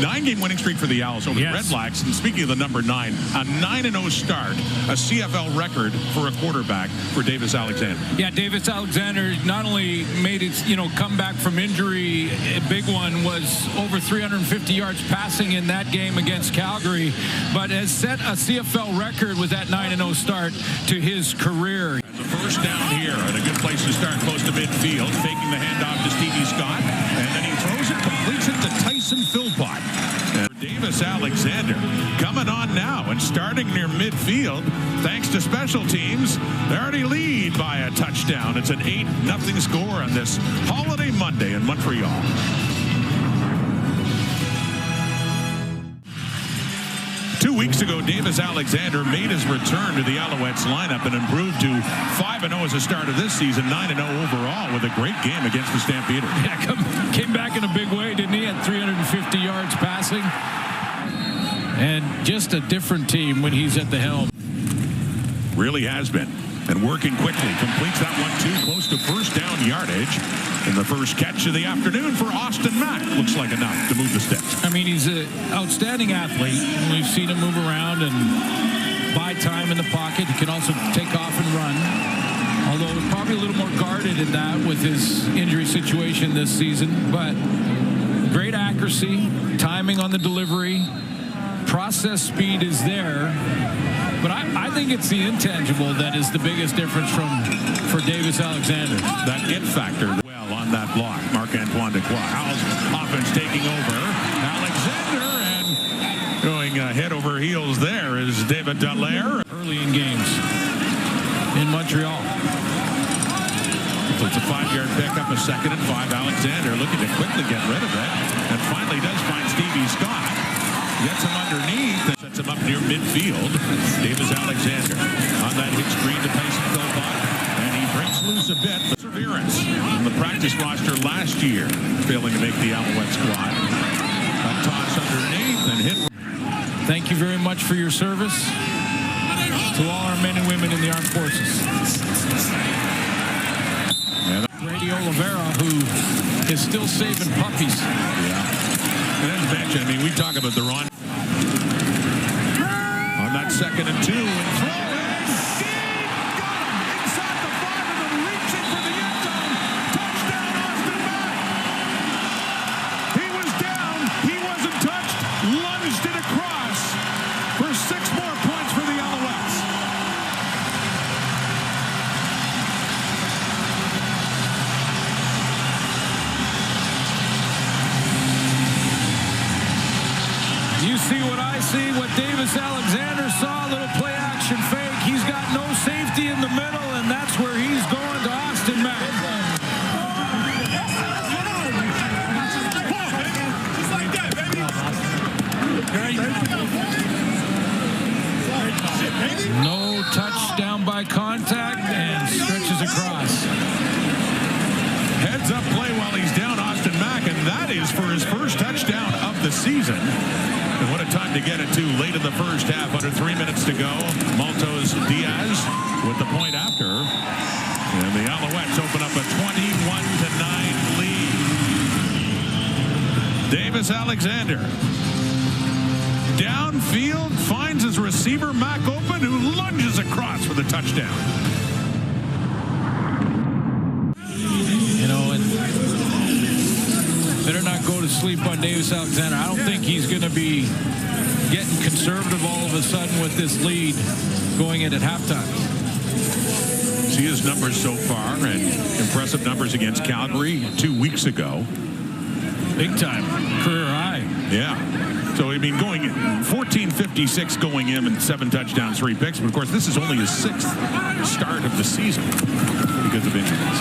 9-game winning streak for the Owls over the Redblacks. And speaking of the number 9, a 9-0 start, a CFL record for a quarterback for Davis Alexander. Yeah, Davis Alexander not only made it, come back from injury, a big one was over 350 yards passing in that game against Calgary, but has set a CFL record with that 9-0 start to his career. The first down here, and a good place to start, close to midfield, faking the handoff to Stevie Scott, and then he throws it, completes it to Tyson Philpott. And Davis Alexander coming on now and starting near midfield, thanks to special teams. They already lead by a touchdown. It's an 8-0 score on this holiday Monday in Montreal. Two weeks ago, Davis Alexander made his return to the Alouettes lineup and improved to 5-0 as a start of this season, 9-0 overall, with a great game against the Stampeders. Yeah, came back in a big way, didn't he? At 350 yards passing. And just a different team when he's at the helm. Really has been. And working quickly, completes that one too, close to first down yardage. And the first catch of the afternoon for Austin Mack. Looks like enough to move the sticks. I mean, he's an outstanding athlete. We've seen him move around and buy time in the pocket. He can also take off and run. Although probably a little more guarded in that with his injury situation this season. But great accuracy, timing on the delivery. Process speed is there. But I think it's the intangible that is the biggest difference for Davis Alexander. That it factor well on that block. Marc-Antoine Dequoy. Owls offense taking over. Alexander, and going head over heels there is David Dallaire. Early in games in Montreal. So it's a 5-yard pickup, a 2nd and 5. Alexander looking to quickly get rid of it. And finally does find Stevie Scott. Gets him underneath and sets him up near midfield. Davis Alexander on that hit screen to Tyson Philpott. And he breaks loose a bit. Perseverance on the practice roster last year, failing to make the Alouette squad. A toss underneath and hit. Thank you very much for your service to all our men and women in the armed forces. Brady Oliveira, who is still saving puppies. Yeah. And as mentioned, I mean, we talk about the run on that 2nd and 2 and throw. Inside the 5 and then reaching for the end zone. Touchdown, Austin Mack. He was down. He wasn't touched. Lunged it across for 6 more points for the Alouettes. You see what I see, what Davis Alexander saw, a little play action fake. He's got no safety in the middle, and that's where he's going to Austin Mack. No touchdown by contact, and stretches across. Heads up play while he's down, Austin Mack, and that is for his first touchdown of the season. And what a time to get it to late in the first half, under 3 minutes to go. Maltos Diaz with the point after. And the Alouettes open up a 21-9 lead. Davis Alexander downfield finds his receiver Mack open, who lunges across for the touchdown. Better not go to sleep on Davis Alexander. I don't think he's going to be getting conservative all of a sudden with this lead going in at halftime. See his numbers so far, and impressive numbers against Calgary 2 weeks ago. Big time. Career high. Yeah. So, I mean, going 14-56 going in and 7 touchdowns, 3 picks. But, of course, this is only his 6th start of the season because of injuries.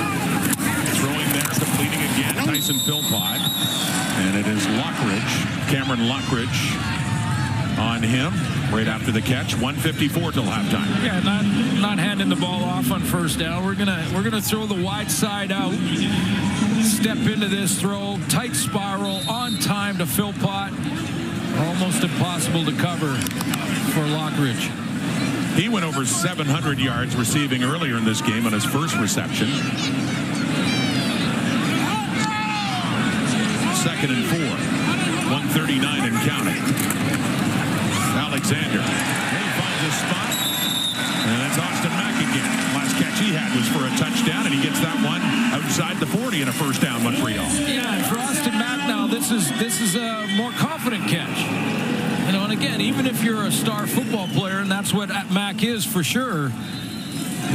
Throwing there, completing again, Tyson Philpott. And it is Lockridge, Cameron Lockridge on him right after the catch. 1:54 till halftime. Yeah, not handing the ball off on first down. We're gonna throw the wide side out. Step into this throw, tight spiral, on time to Philpott. Almost impossible to cover for Lockridge. He went over 700 yards receiving earlier in this game on his first reception. 2nd and 4. 39 and counting. Alexander. He finds a spot. And it's Austin Mack again. Last catch he had was for a touchdown, and he gets that one outside the 40 and a first down, Montreal. Yeah, and for Austin Mack now, this is a more confident catch. You know, and again, even if you're a star football player, and that's what Mack is for sure,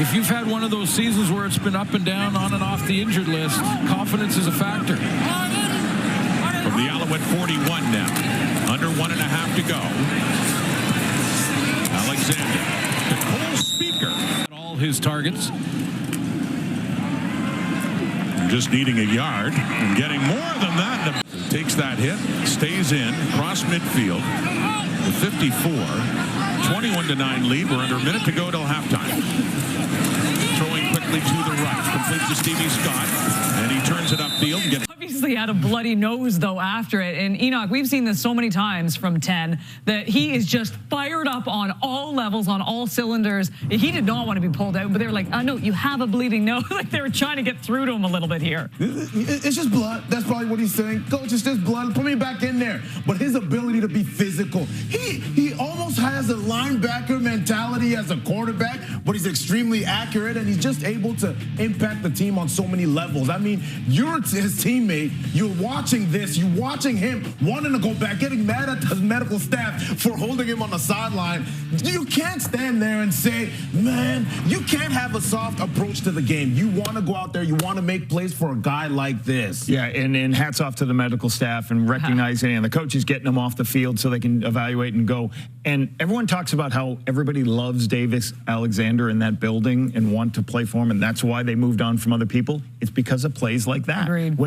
if you've had one of those seasons where it's been up and down, on and off the injured list, confidence is a factor. From the Alouette 41 now. Under 1.5 to go. Alexander. The Cole Speaker. All his targets. Just needing a yard and getting more than that. Takes that hit. Stays in. Cross midfield. The 54. 21-9 lead. We're under a minute to go till halftime. Throwing quickly to the right. Completes to Stevie Scott. And he turns it upfield and gets... Obviously had a bloody nose, though, after it. And Enoch, we've seen this so many times from 10 that he is just fired up on all levels, on all cylinders. He did not want to be pulled out, but they were like, no, you have a bleeding nose. Like they were trying to get through to him a little bit here. It's just blood. That's probably what he's saying. Coach, it's just blood. Put me back in there. But his ability to be physical. He almost has a linebacker mentality as a quarterback, but he's extremely accurate, and he's just able to impact the team on so many levels. I mean, you're his teammate. You're watching this. You're watching him wanting to go back, getting mad at the medical staff for holding him on the sideline. You can't stand there and say, man, you can't have a soft approach to the game. You want to go out there. You want to make plays for a guy like this. Yeah, and hats off to the medical staff and recognizing and the coaches getting them off the field so they can evaluate and go. And everyone talks about how everybody loves Davis Alexander in that building and want to play for him, and that's why they moved on from other people. It's because of plays like that. Agreed.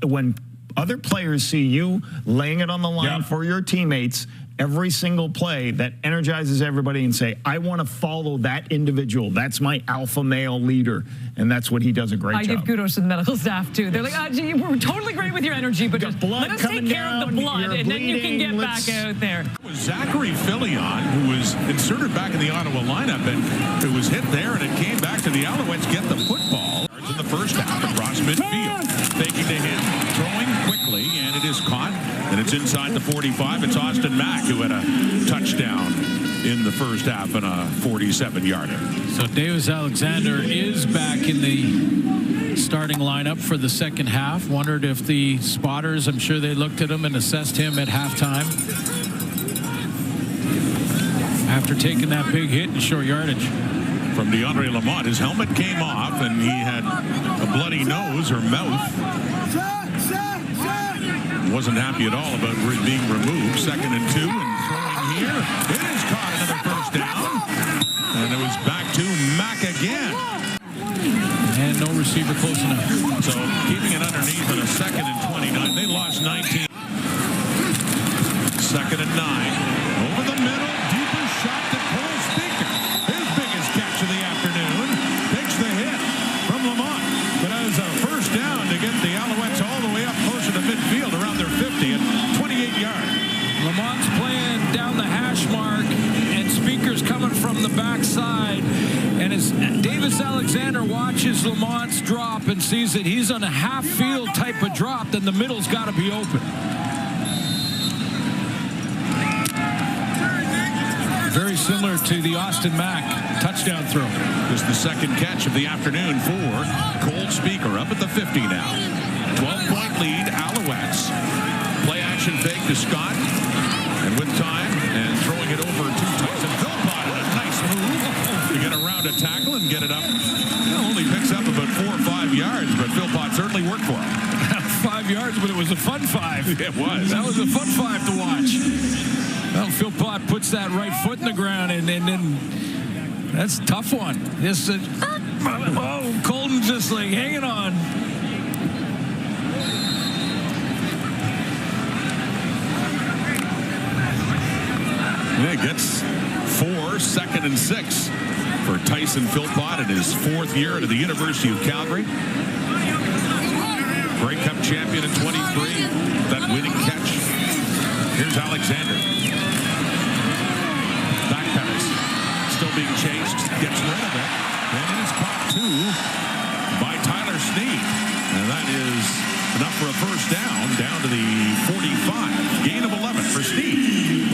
When other players see you laying it on the line for your teammates every single play, that energizes everybody and say, I want to follow that individual. That's my alpha male leader. And that's what he does a great job. I give kudos to the medical staff, too. They're like, gee, we're totally great with your energy, but just let us take care of the blood, and then you can get back out there. It was Zachary Fillion, who was inserted back in the Ottawa lineup, and it was hit there, and it came back to the Alouettes get the football. In the first half, across midfield. Faking to him, throwing quickly, and it is caught, and it's inside the 45. It's Austin Mack who had a touchdown in the first half and a 47-yarder. So Davis Alexander is back in the starting lineup for the second half. Wondered if the spotters, I'm sure they looked at him and assessed him at halftime after taking that big hit in short yardage. From DeAndre Lamont, his helmet came off, and he had a bloody nose or mouth. Wasn't happy at all about being removed. 2nd and 2, and throwing here. It is caught, another first down. And it was back to Mack again. And no receiver close enough. So keeping it underneath on a 2nd and 29. They lost 19. 2nd and 9. Over the middle. Deeper shot to Cole Speaker. His biggest catch of the afternoon. Takes the hit from Lamont. But as a first down to get the Alouettes all the way up closer to midfield around their 50 at 28 yards. Lamont's playing down the hash mark, and Speaker's coming from the backside. And as Davis Alexander watches Lamont's drop and sees that he's on a half-field type of drop, then the middle's got to be open. Very similar to the Austin Mack touchdown throw. Just the second catch of the afternoon for Cole Speaker up at the 50 now. 12-point lead, Alouettes. Play action fake to Scott. And with time and throwing it over to Tyson Philpott. A nice move to get around a tackle and get it up. Only picks up about 4 or 5 yards, but Philpott certainly worked for him. 5 yards, but it was a fun 5. It was. That was a fun 5 to watch. Well, Philpott puts that right foot in the ground, and then that's a tough one. This, Colton's just like hanging on. Yeah, gets 4, 2nd and 6 for Tyson Philpott in his 4th year at the University of Calgary. Grey Cup champion in 23. That winning catch. Here's Alexander. Back pass. Still being chased. Gets rid of it. And it is caught too by Tyler Snead. And that is enough for a first down to the 45. Gain of 11 for Snead.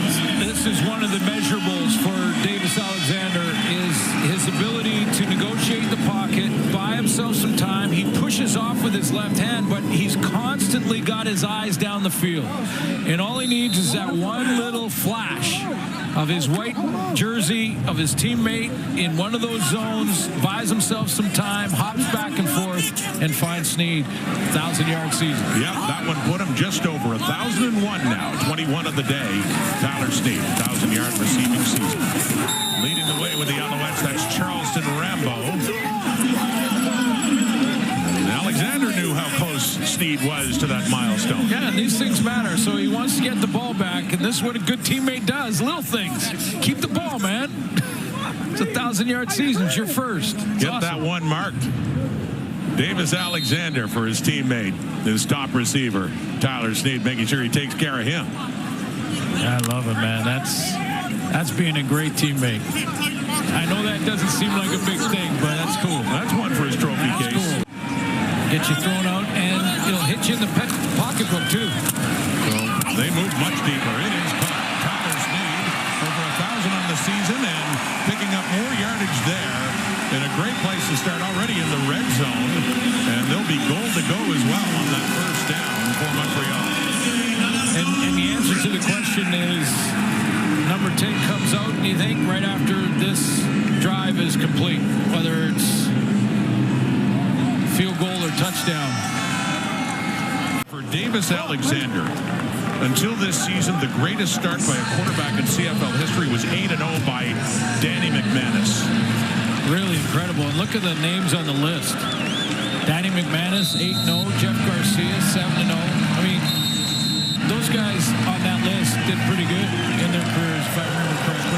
This is one of the measurables for Davis Alexander, is his ability to negotiate the pocket, buy himself some time. He pushes off with his left hand, but he's constantly got his eyes down the field. And all he needs is that one little flash of his white jersey, of his teammate in one of those zones, buys himself some time, hops back and forth, and finds Snead. 1,000-yard season. Yep, that one put him just over 1,001 now. 21 of the day. Tyler Snead, 1,000-yard receiving season. Leading the way with the Alouettes, that's Charleston Rambo. And Alexander knew how close Snead was to that milestone. Yeah, and these things matter, so he wants to get the ball back, and this is what a good teammate does. Little things. Keep the ball, man. It's a 1,000-yard season. It's your first. It's Get awesome. that one marked. Davis Alexander for his teammate, his top receiver, Tyler Snead, making sure he takes care of him. I love it, man. That's being a great teammate. I know that doesn't seem like a big thing, but that's cool. That's one for his trophy That's case. cool. Get you thrown out, and it'll hit you in the pocketbook, too. So they move much deeper. It is Tyler Snead, over 1,000 on the season, and picking up more yardage there. In a great place to start already in the red zone. And there'll be goal to go as well on that first down for Montreal. And the answer to the question is, number 10 comes out, and you think, right after this drive is complete, whether it's field goal or touchdown. For Davis Alexander, until this season, the greatest start by a quarterback in CFL history was 8-0 by Danny McManus. Really incredible. And look at the names on the list. Danny McManus, 8-0. Jeff Garcia, 7-0. I mean, those guys on that list did pretty good in their careers, if I remember correctly.